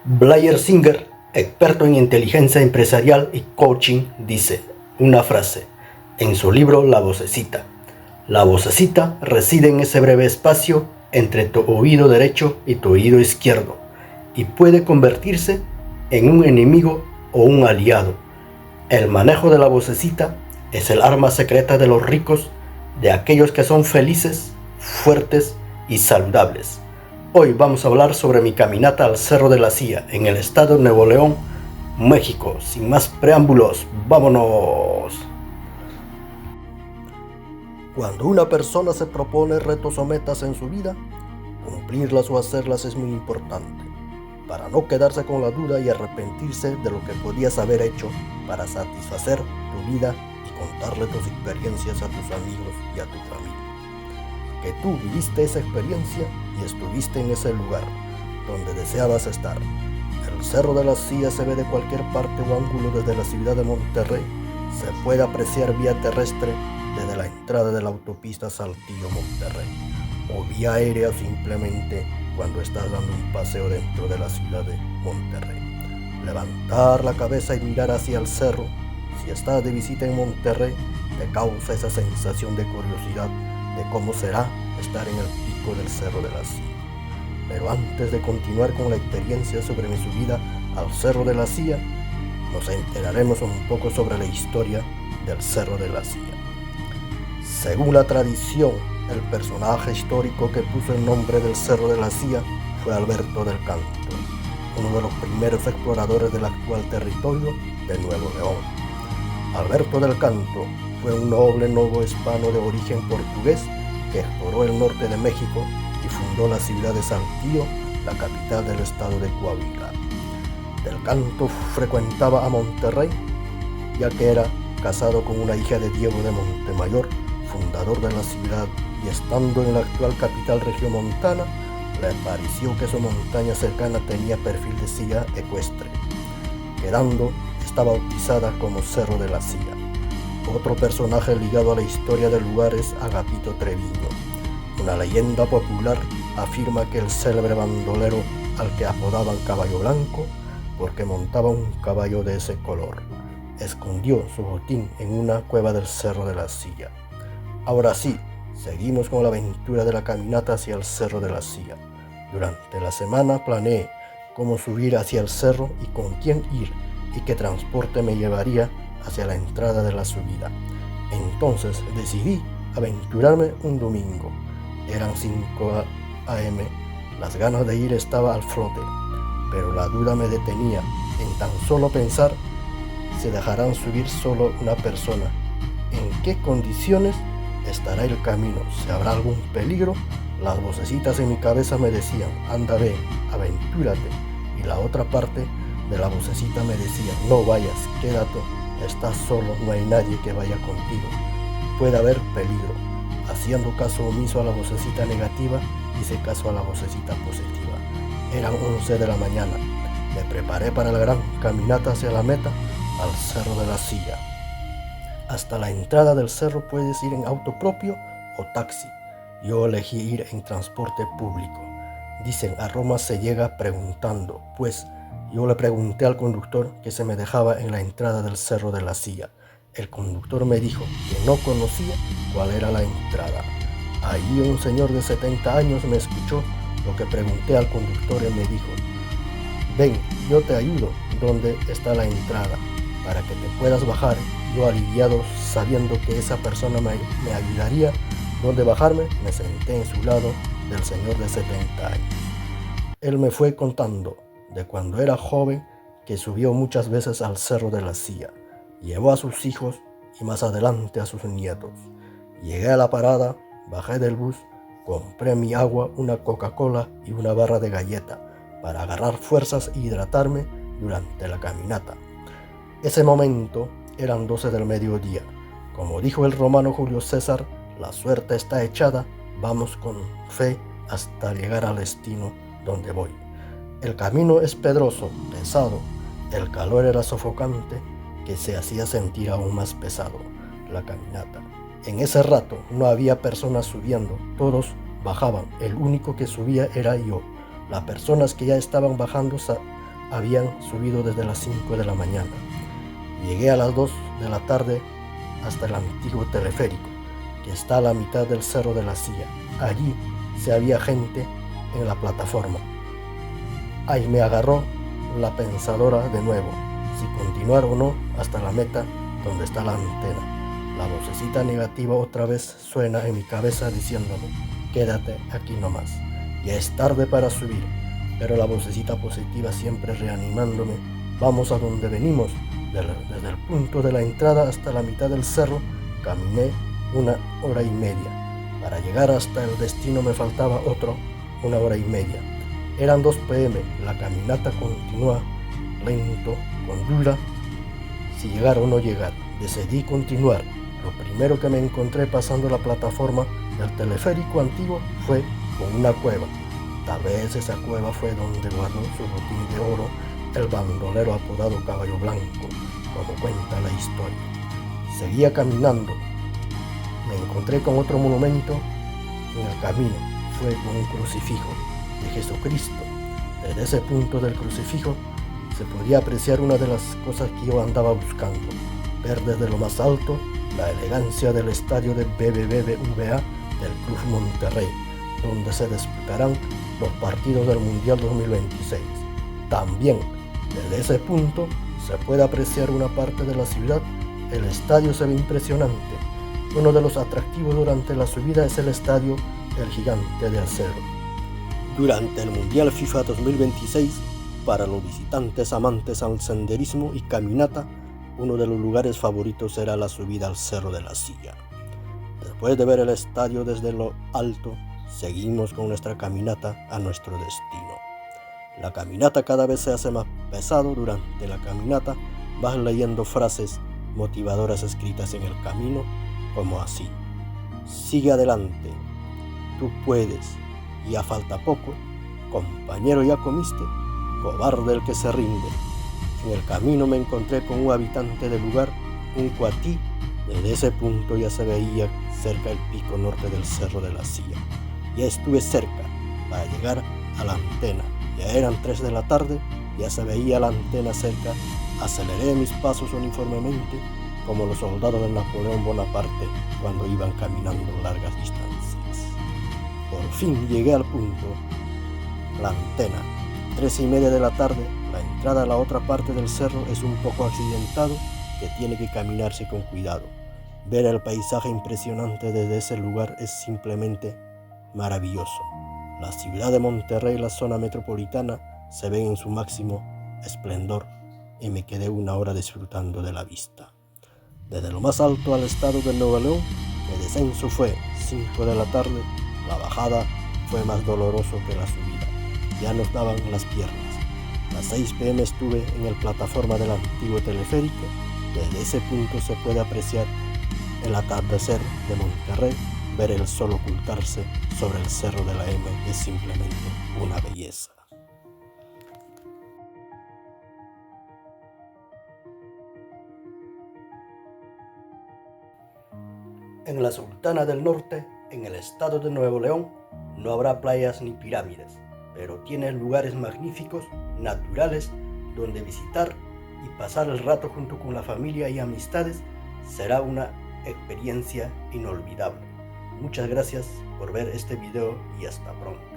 Blair Singer, experto en inteligencia empresarial y coaching, dice una frase en su libro La Vocecita. La vocecita reside en ese breve espacio entre tu oído derecho y tu oído izquierdo y puede convertirse en un enemigo o un aliado. El manejo de la vocecita es el arma secreta de los ricos, de aquellos que son felices, fuertes y saludables. Hoy vamos a hablar sobre mi caminata al Cerro de la Silla en el estado de Nuevo León, México. Sin más preámbulos, ¡vámonos! Cuando una persona se propone retos o metas en su vida, cumplirlas o hacerlas es muy importante, para no quedarse con la duda y arrepentirse de lo que podías haber hecho para satisfacer tu vida y contarle tus experiencias a tus amigos y a tu familia. Que tú viviste esa experiencia y estuviste en ese lugar donde deseabas estar. El Cerro de la Silla se ve de cualquier parte o ángulo desde la ciudad de Monterrey. Se puede apreciar vía terrestre desde la entrada de la autopista Saltillo-Monterrey, o vía aérea simplemente cuando estás dando un paseo dentro de la ciudad de Monterrey. Levantar la cabeza y mirar hacia el cerro, si estás de visita en Monterrey, te causa esa sensación de curiosidad de cómo será estar en el pico del Cerro de la Silla. Pero antes de continuar con la experiencia sobre mi subida al Cerro de la Silla, nos enteraremos un poco sobre la historia del Cerro de la Silla. Según la tradición, el personaje histórico que puso el nombre del Cerro de la Silla fue Alberto del Canto, uno de los primeros exploradores del actual territorio de Nuevo León. Alberto del Canto fue un noble novohispano de origen portugués que exploró el norte de México y fundó la ciudad de Saltillo, la capital del estado de Coahuila. Del Canto frecuentaba a Monterrey, ya que era casado con una hija de Diego de Montemayor, fundador de la ciudad, y estando en la actual capital regiomontana, le pareció que su montaña cercana tenía perfil de silla ecuestre, quedando esta bautizada como Cerro de la Silla. Otro personaje ligado a la historia del lugar es Agapito Treviño. Una leyenda popular afirma que el célebre bandolero, al que apodaban Caballo Blanco porque montaba un caballo de ese color, escondió su botín en una cueva del Cerro de la Silla. Ahora sí, seguimos con la aventura de la caminata hacia el Cerro de la Silla. Durante la semana planeé cómo subir hacia el cerro y con quién ir y qué transporte me llevaría hacia la entrada de la subida. Entonces decidí aventurarme un domingo. Eran 5 a.m. Las ganas de ir estaba al flote, pero la duda me detenía en tan solo pensar: ¿se dejarán subir solo una persona? ¿En qué condiciones estará el camino? ¿Se habrá algún peligro? Las vocecitas en mi cabeza me decían: anda, ve, aventúrate. Y la otra parte de la vocecita me decía: no vayas, quédate, estás solo, no hay nadie que vaya contigo, puede haber peligro. Haciendo caso omiso a la vocecita negativa, hice caso a la vocecita positiva. Eran 11 de la mañana. Me preparé para la gran caminata hacia la meta, al Cerro de la Silla. Hasta la entrada del cerro puedes ir en auto propio o taxi. Yo elegí ir en transporte público. Dicen, a Roma se llega preguntando, pues yo le pregunté al conductor que se me dejaba en la entrada del Cerro de la Silla. El conductor me dijo que no conocía cuál era la entrada. Allí un señor de 70 años me escuchó lo que pregunté al conductor y me dijo: ven, yo te ayudo, ¿dónde está la entrada? Para que te puedas bajar. Yo, aliviado, sabiendo que esa persona me ayudaría dónde bajarme, me senté en su lado del señor de 70 años. Él me fue contando de cuando era joven, que subió muchas veces al Cerro de la Silla. Llevó a sus hijos y más adelante a sus nietos. Llegué a la parada, bajé del bus, compré mi agua, una Coca-Cola y una barra de galleta para agarrar fuerzas e hidratarme durante la caminata. Ese momento eran 12 del mediodía. Como dijo el romano Julio César, la suerte está echada, vamos con fe hasta llegar al destino donde voy. El camino es pedroso, pesado, el calor era sofocante, que se hacía sentir aún más pesado la caminata. En ese rato no había personas subiendo, todos bajaban, el único que subía era yo. Las personas que ya estaban bajando habían subido desde las 5 de la mañana. Llegué a las 2 de la tarde hasta el antiguo teleférico, que está a la mitad del Cerro de la Silla. Allí se había gente en la plataforma. Ahí me agarró la pensadora de nuevo, si continuar o no hasta la meta donde está la antena. La vocecita negativa otra vez suena en mi cabeza diciéndome, quédate aquí nomás, ya es tarde para subir, pero la vocecita positiva siempre reanimándome, vamos a donde venimos. Desde el punto de la entrada hasta la mitad del cerro caminé 1 hora y media. Para llegar hasta el destino me faltaba 1 hora y media. Eran 2 p.m. La caminata continúa lento, con duda, si llegar o no llegar. Decidí continuar. Lo primero que me encontré pasando la plataforma del teleférico antiguo fue con una cueva. Tal vez esa cueva fue donde guardó su botín de oro el bandolero apodado Caballo Blanco, como cuenta la historia. Seguía caminando. Me encontré con otro monumento en el camino. Fue con un crucifijo de Jesucristo. Desde ese punto del crucifijo se podía apreciar una de las cosas que yo andaba buscando, ver desde lo más alto la elegancia del estadio de BBVA del Club Monterrey, donde se disputarán los partidos del Mundial 2026. También desde ese punto se puede apreciar una parte de la ciudad. El estadio se ve impresionante. Uno de los atractivos durante la subida es el estadio El Gigante de Acero. Durante el Mundial FIFA 2026, para los visitantes amantes al senderismo y caminata, uno de los lugares favoritos será la subida al Cerro de la Silla. Después de ver el estadio desde lo alto, seguimos con nuestra caminata a nuestro destino. La caminata cada vez se hace más pesado. Durante la caminata vas leyendo frases motivadoras escritas en el camino, como así: sigue adelante, tú puedes, ya falta poco, compañero, ya comiste, cobarde el que se rinde. En el camino me encontré con un habitante del lugar, un cuatí. Desde ese punto ya se veía cerca el pico norte del Cerro de la Silla. Ya estuve cerca para llegar a la antena. Ya eran 3 de la tarde, ya se veía la antena cerca. Aceleré mis pasos uniformemente, como los soldados de Napoleón Bonaparte cuando iban caminando largas distancias. Por fin llegué al punto, la antena. 3:30 de la tarde, la entrada a la otra parte del cerro es un poco accidentado, que tiene que caminarse con cuidado. Ver el paisaje impresionante desde ese lugar es simplemente maravilloso. La ciudad de Monterrey y la zona metropolitana se ven en su máximo esplendor y me quedé 1 hora disfrutando de la vista. Desde lo más alto al estado de Nuevo León, el descenso fue 5 de la tarde, la bajada fue más doloroso que la subida, ya nos daban las piernas. A las 6 p.m. estuve en el plataforma del antiguo teleférico. Desde ese punto se puede apreciar el atardecer de Monterrey. Ver el sol ocultarse sobre el Cerro de la M es simplemente una belleza. En la Sultana del Norte, en el estado de Nuevo León, no habrá playas ni pirámides, pero tiene lugares magníficos, naturales, donde visitar y pasar el rato junto con la familia y amistades será una experiencia inolvidable. Muchas gracias por ver este video y hasta pronto.